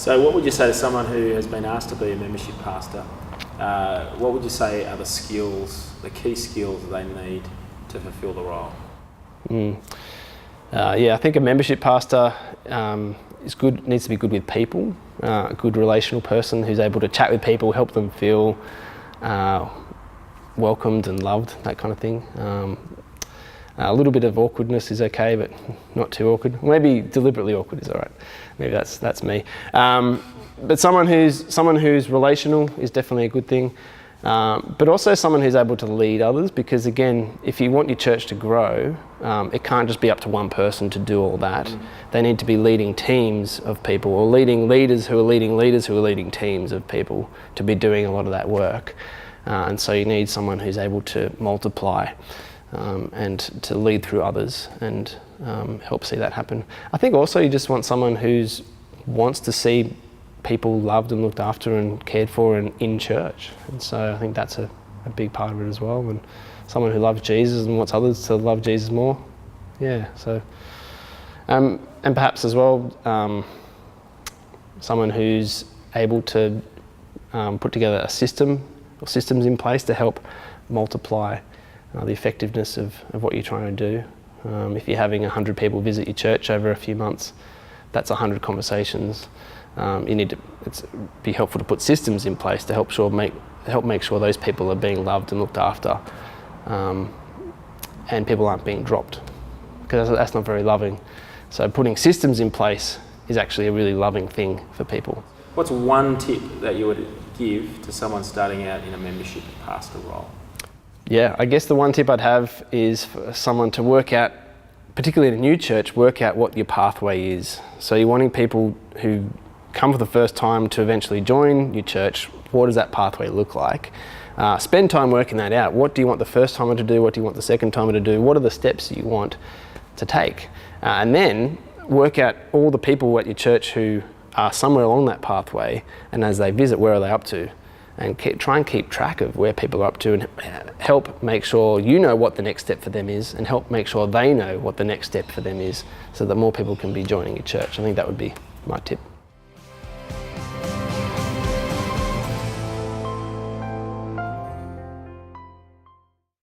So what would you say to someone who has been asked to be a membership pastor? What would you say are the skills, the key skills that they need to fulfil the role? I think a membership pastor needs to be good with people, a good relational person who's able to chat with people, help them feel welcomed and loved, that kind of thing. A little bit of awkwardness is okay, but not too awkward. Maybe deliberately awkward is all right. Maybe that's me. But someone who's relational is definitely a good thing. But also someone who's able to lead others, because again, if you want your church to grow, it can't just be up to one person to do all that. They need to be leading teams of people, or leading leaders who are leading leaders who are leading teams of people to be doing a lot of that work. And so you need someone who's able to multiply and to lead through others and help see that happen. I think also you just want someone who wants to see people loved and looked after and cared for and in church. And so I think that's a big part of it as well. And someone who loves Jesus and wants others to love Jesus more. Yeah, so. And perhaps as well, someone who's able to put together a system or systems in place to help multiply the effectiveness of what you're trying to do. If you're having 100 people visit your church over a few months, that's 100 conversations. You need to. It's be helpful to put systems in place to help make sure those people are being loved and looked after, and people aren't being dropped, because that's not very loving. So putting systems in place is actually a really loving thing for people. What's one tip that you would give to someone starting out in a membership pastor role? Yeah, I guess the one tip I'd have is for someone to work out, particularly in a new church, work out what your pathway is. So you're wanting people who come for the first time to eventually join your church. What does that pathway look like? Spend time working that out. What do you want the first timer to do? What do you want the second timer to do? What are the steps you want to take? And then work out all the people at your church who are somewhere along that pathway, and as they visit, where are they up to? And try and keep track of where people are up to, and help make sure you know what the next step for them is, and help make sure they know what the next step for them is, so that more people can be joining your church. I think that would be my tip.